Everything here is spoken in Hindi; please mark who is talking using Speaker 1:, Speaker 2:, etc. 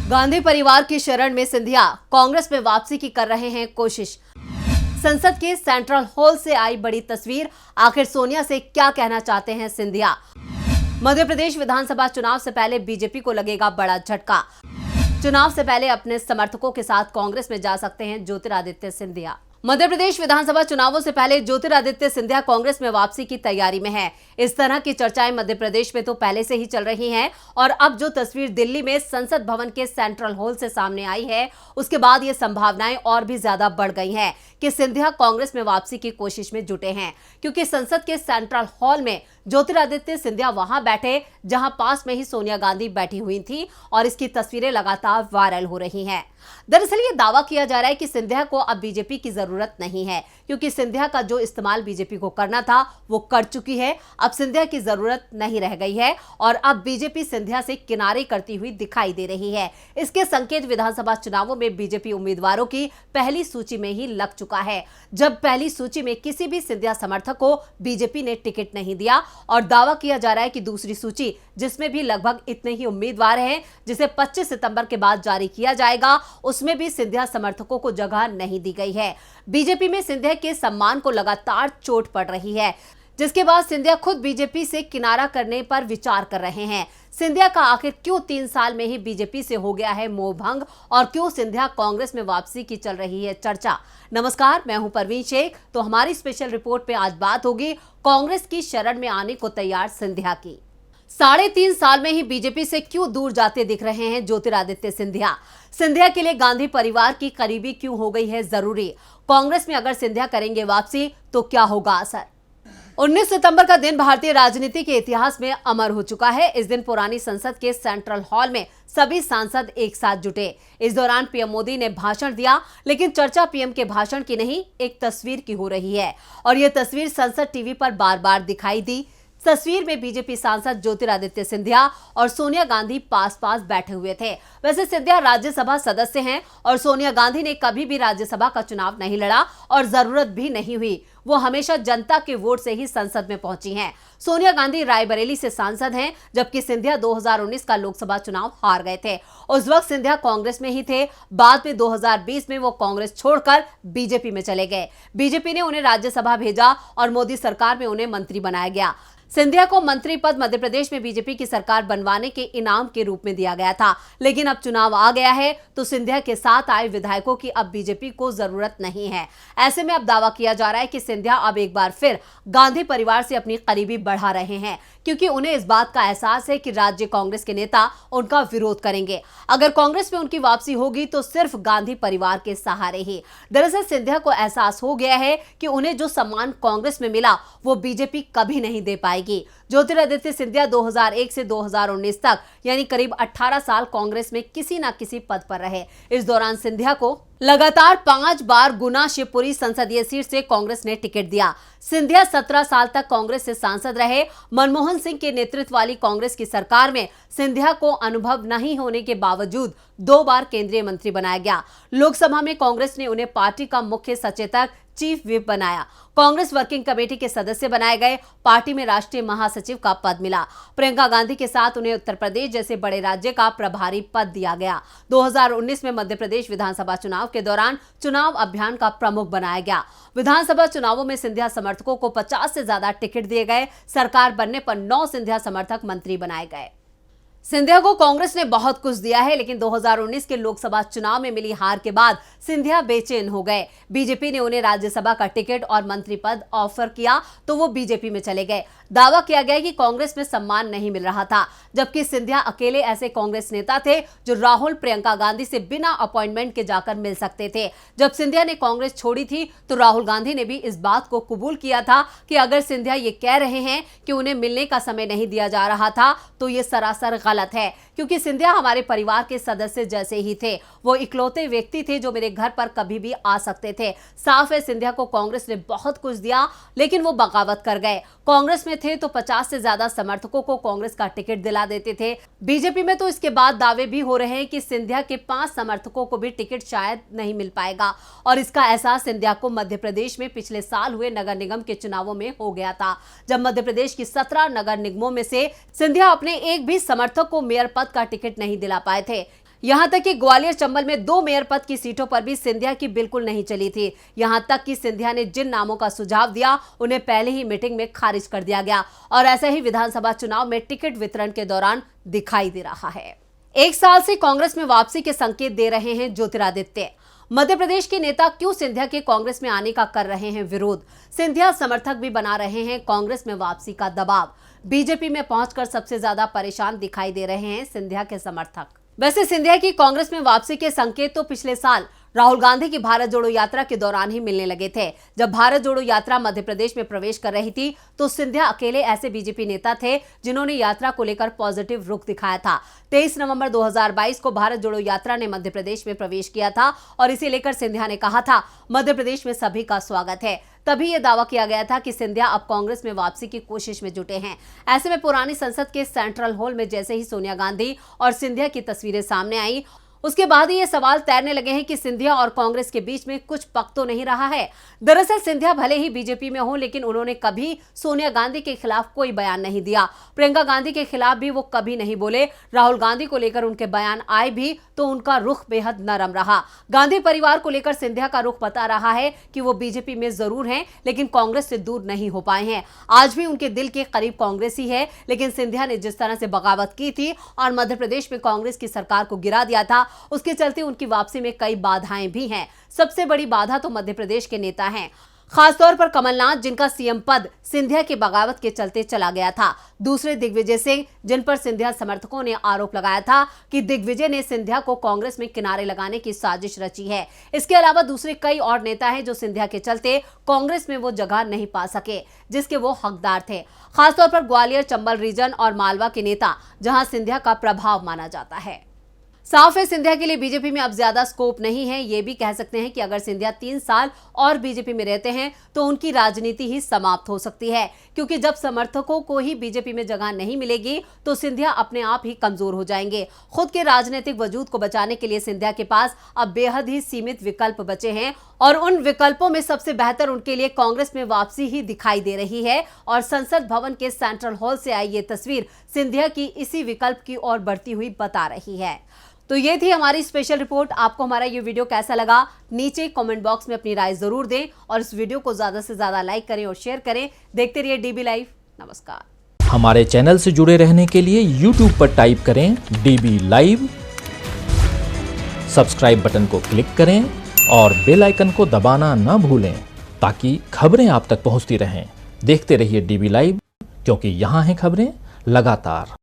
Speaker 1: गांधी परिवार की शरण में सिंधिया कांग्रेस में वापसी की कर रहे हैं कोशिश। संसद के सेंट्रल हॉल से आई बड़ी तस्वीर, आखिर सोनिया से क्या कहना चाहते हैं सिंधिया। मध्य प्रदेश विधानसभा चुनाव से पहले बीजेपी को लगेगा बड़ा झटका। चुनाव से पहले अपने समर्थकों के साथ कांग्रेस में जा सकते हैं ज्योतिरादित्य सिंधिया। मध्य प्रदेश विधानसभा चुनावों से पहले ज्योतिरादित्य सिंधिया कांग्रेस में वापसी की तैयारी में है। इस तरह की चर्चाएं मध्य प्रदेश में तो पहले से ही चल रही हैं और अब जो तस्वीर दिल्ली में संसद भवन के सेंट्रल हॉल से सामने आई है, उसके बाद ये संभावनाएं और भी ज्यादा बढ़ गई हैं कि सिंधिया कांग्रेस में वापसी की कोशिश में जुटे हैं, क्योंकि संसद के सेंट्रल हॉल में ज्योतिरादित्य सिंधिया वहां बैठे जहां पास में ही सोनिया गांधी बैठी हुई थी और इसकी तस्वीरें लगातार वायरल हो रही हैं। दरअसल ये दावा किया जा रहा है कि सिंधिया को अब बीजेपी की जरूरत नहीं है, क्योंकि सिंधिया का जो इस्तेमाल बीजेपी को करना था वो कर चुकी है। अब सिंधिया की जरूरत नहीं रह गई है और अब बीजेपी सिंधिया से किनारे करती हुई दिखाई दे रही है। इसके संकेत विधानसभा चुनावों में बीजेपी उम्मीदवारों की पहली सूची में ही लग चुका है, जब पहली सूची में किसी भी सिंधिया समर्थक को बीजेपी ने टिकट नहीं दिया और दावा किया जा रहा है कि दूसरी सूची, जिसमें भी लगभग इतने ही उम्मीदवार हैं, जिसे 25 सितंबर के बाद जारी किया जाएगा, उसमें भी सिंधिया समर्थकों को जगह नहीं दी गई है। बीजेपी में सिंधिया के सम्मान को लगातार चोट पड़ रही है, जिसके बाद सिंधिया खुद बीजेपी से किनारा करने पर विचार कर रहे हैं। सिंधिया का आखिर क्यों 3 साल में ही बीजेपी से हो गया है मोहभंग और क्यों सिंधिया कांग्रेस में वापसी की चल रही है चर्चा। नमस्कार, मैं हूं परवीन शेख। तो हमारी स्पेशल रिपोर्ट पे आज बात होगी कांग्रेस की शरण में आने को तैयार सिंधिया की। 3.5 साल में ही बीजेपी से क्यों दूर जाते दिख रहे हैं ज्योतिरादित्य सिंधिया। सिंधिया के लिए गांधी परिवार की करीबी क्यों हो गई है जरूरी। कांग्रेस में अगर सिंधिया करेंगे वापसी तो क्या होगा असर। 19 सितंबर का दिन भारतीय राजनीति के इतिहास में अमर हो चुका है। इस दिन पुरानी संसद के सेंट्रल हॉल में सभी सांसद एक साथ जुटे। इस दौरान पीएम मोदी ने भाषण दिया, लेकिन चर्चा पीएम के भाषण की नहीं, एक तस्वीर की हो रही है और यह तस्वीर संसद टीवी पर बार बार दिखाई दी। तस्वीर में बीजेपी सांसद ज्योतिरादित्य सिंधिया और सोनिया गांधी पास पास बैठे हुए थे। वैसे सिंधिया राज्यसभा सदस्य हैं और सोनिया गांधी ने कभी भी राज्यसभा का चुनाव नहीं लड़ा और जरूरत भी नहीं हुई। वो हमेशा जनता के वोट से ही संसद में पहुंची हैं। सोनिया गांधी रायबरेली से सांसद हैं, जबकि सिंधिया 2019 का लोकसभा चुनाव हार गए थे। उस वक्त सिंधिया कांग्रेस में ही थे। बाद में 2020 में वो कांग्रेस छोड़कर बीजेपी में चले गए। बीजेपी ने उन्हें राज्यसभा भेजा और मोदी सरकार में उन्हें मंत्री बनाया गया। सिंधिया को मंत्री पद मध्य प्रदेश में बीजेपी की सरकार बनवाने के इनाम के रूप में दिया गया था, लेकिन अब चुनाव आ गया है तो सिंधिया के साथ आए विधायकों की अब बीजेपी को जरूरत नहीं है। ऐसे में अब दावा किया जा रहा है कि सिंधिया अब एक बार फिर गांधी परिवार से अपनी करीबी बढ़ा रहे हैं, क्योंकि उन्हें इस बात का एहसास है कि राज्य कांग्रेस के नेता उनका विरोध करेंगे। अगर कांग्रेस में उनकी वापसी होगी तो सिर्फ गांधी परिवार के सहारे ही। दरअसल सिंधिया को एहसास हो गया है कि उन्हें जो सम्मान कांग्रेस में मिला वो बीजेपी कभी नहीं दे पाएगी। ज्योतिरादित्य सिंधिया 2001 से 2019 तक यानी करीब 18 साल कांग्रेस में किसी न किसी पद पर रहे। इस दौरान सिंधिया को लगातार 5 बार गुना शिवपुरी संसदीय सीट से कांग्रेस ने टिकट दिया। सिंधिया 17 साल तक कांग्रेस से सांसद रहे। मनमोहन सिंह के नेतृत्व वाली कांग्रेस की सरकार में सिंधिया को अनुभव नहीं होने के बावजूद 2 बार केंद्रीय मंत्री बनाया गया। लोकसभा में कांग्रेस ने उन्हें पार्टी का मुख्य सचेतक चीफ व्हिप बनाया। कांग्रेस वर्किंग कमेटी के सदस्य बनाए गए। पार्टी में राष्ट्रीय महासचिव का पद मिला। प्रियंका गांधी के साथ उन्हें उत्तर प्रदेश जैसे बड़े राज्य का प्रभारी पद दिया गया। 2019 में मध्य प्रदेश विधानसभा चुनाव के दौरान चुनाव अभियान का प्रमुख बनाया गया। विधानसभा चुनावों में सिंधिया समर्थकों को 50 से ज्यादा टिकट दिए गए। सरकार बनने पर 9 सिंधिया समर्थक मंत्री बनाए गए। सिंधिया को कांग्रेस ने बहुत कुछ दिया है, लेकिन 2019 के लोकसभा चुनाव में मिली हार के बाद सिंधिया बेचैन हो गए। बीजेपी ने उन्हें राज्यसभा का टिकट और मंत्री पद ऑफर किया तो वो बीजेपी में चले गए। दावा किया गया कि कांग्रेस में सम्मान नहीं मिल रहा था, जबकि सिंधिया अकेले ऐसे कांग्रेस नेता थे जो राहुल प्रियंका गांधी से बिना अपॉइंटमेंट के जाकर मिल सकते थे। जब सिंधिया ने कांग्रेस छोड़ी थी तो राहुल गांधी ने भी इस बात को कबूल किया था कि अगर सिंधिया ये कह रहे हैं कि उन्हें मिलने का समय नहीं दिया जा रहा था तो ये सरासर गलत है, क्योंकि सिंधिया हमारे परिवार के सदस्य जैसे ही थे। वो इकलौते व्यक्ति थे जो मेरे घर पर कभी भी आ सकते थे। साफ है, सिंधिया को कांग्रेस ने बहुत कुछ दिया, लेकिन वो बगावत कर गए। कांग्रेस में थे तो 50 से ज्यादा समर्थकों को कांग्रेस का टिकट दिला देते थे। बीजेपी में तो इसके बाद दावे भी हो रहे हैं कि सिंधिया के 5 समर्थकों को भी टिकट शायद नहीं मिल पाएगा और इसका एहसास सिंधिया को मध्य प्रदेश में पिछले साल हुए नगर निगम के चुनावों में हो गया था, जब मध्य प्रदेश की 17 नगर निगमों में से सिंधिया अपने एक भी समर्थक को मेयर पद का टिकट नहीं दिला पाए थे। यहां तक कि ग्वालियर चंबल में 2 मेयर पद की सीटों पर भी सिंधिया की बिल्कुल नहीं चली थी। यहां तक कि सिंधिया ने जिन नामों का सुझाव दिया उन्हें पहले ही मीटिंग में खारिज कर दिया गया और ऐसा ही विधानसभा चुनाव में टिकट वितरण के दौरान दिखाई दे रहा है। 1 साल से कांग्रेस में वापसी के संकेत दे रहे हैं ज्योतिरादित्य। मध्य प्रदेश के नेता क्यों सिंधिया के कांग्रेस में आने का कर रहे हैं विरोध? सिंधिया समर्थक भी बना रहे हैं कांग्रेस में वापसी का दबाव। बीजेपी में पहुंचकर सबसे ज्यादा परेशान दिखाई दे रहे हैं सिंधिया के समर्थक। वैसे सिंधिया की कांग्रेस में वापसी के संकेत तो पिछले साल राहुल गांधी की भारत जोड़ो यात्रा के दौरान ही मिलने लगे थे। जब भारत जोड़ो यात्रा मध्य प्रदेश में प्रवेश कर रही थी तो सिंधिया अकेले ऐसे बीजेपी नेता थे जिन्होंने यात्रा को लेकर पॉजिटिव रुख दिखाया था। 23 नवंबर 2022 को भारत जोड़ो यात्रा ने मध्य प्रदेश में प्रवेश किया था और इसे लेकर सिंधिया ने कहा था, मध्य प्रदेश में सभी का स्वागत है। तभी यह दावा किया गया था कि सिंधिया अब कांग्रेस में वापसी की कोशिश में जुटे हैं। ऐसे में पुरानी संसद के सेंट्रल हॉल में जैसे ही सोनिया गांधी और सिंधिया की तस्वीरें सामने आई, उसके बाद ही ये सवाल तैरने लगे हैं कि सिंधिया और कांग्रेस के बीच में कुछ पक तो नहीं रहा है। दरअसल सिंधिया भले ही बीजेपी में हो, लेकिन उन्होंने कभी सोनिया गांधी के खिलाफ कोई बयान नहीं दिया। प्रियंका गांधी के खिलाफ भी वो कभी नहीं बोले। राहुल गांधी को लेकर उनके बयान आए भी तो उनका रुख बेहद नरम रहा। गांधी परिवार को लेकर सिंधिया का रुख बता रहा है कि वो बीजेपी में जरूर हैं, लेकिन कांग्रेस से दूर नहीं हो पाए हैं। आज भी उनके दिल के करीब कांग्रेस ही है, लेकिन सिंधिया ने जिस तरह से बगावत की थी और मध्य प्रदेश में कांग्रेस की सरकार को गिरा दिया था, उसके चलते उनकी वापसी में कई बाधाएं भी हैं। सबसे बड़ी बाधा तो मध्य प्रदेश के नेता हैं, खासतौर पर कमलनाथ, जिनका सीएम पद सिंधिया की बगावत के चलते चला गया था। दूसरे दिग्विजय सिंह, जिन पर सिंधिया समर्थकों ने आरोप लगाया था कि दिग्विजय ने सिंधिया को कांग्रेस में किनारे लगाने की साजिश रची है। इसके अलावा दूसरे कई और नेता हैं जो सिंधिया के चलते कांग्रेस में वो जगह नहीं पा सके जिसके वो हकदार थे। खासतौर पर ग्वालियर चंबल रीजन और मालवा के नेता, जहां सिंधिया का प्रभाव माना जाता है। साफ है, सिंधिया के लिए बीजेपी में अब ज्यादा स्कोप नहीं है। ये भी कह सकते हैं कि अगर सिंधिया 3 साल और बीजेपी में रहते हैं तो उनकी राजनीति ही समाप्त हो सकती है, क्योंकि जब समर्थकों को ही बीजेपी में जगह नहीं मिलेगी तो सिंधिया अपने आप ही कमजोर हो जाएंगे। खुद के राजनीतिक वजूद को बचाने के लिए सिंधिया के पास अब बेहद ही सीमित विकल्प बचे हैं और उन विकल्पों में सबसे बेहतर उनके लिए कांग्रेस में वापसी ही दिखाई दे रही है। और संसद भवन के सेंट्रल हॉल से आई ये तस्वीर सिंधिया की इसी विकल्प की ओर बढ़ती हुई बता रही है। तो ये थी हमारी स्पेशल रिपोर्ट। आपको हमारा ये वीडियो कैसा लगा, नीचे कमेंट बॉक्स में अपनी राय जरूर दें और इस वीडियो को ज्यादा से ज्यादा लाइक करें और शेयर करें। देखते रहिए डीबी लाइव। नमस्कार।
Speaker 2: हमारे चैनल से जुड़े रहने के लिए YouTube पर टाइप करें डीबी लाइव, सब्सक्राइब बटन को क्लिक करें और बेल आइकन को दबाना न भूलें ताकि खबरें आप तक पहुंचती रहें। देखते रहिए डीबी लाइव, क्योंकि यहाँ हैं खबरें लगातार।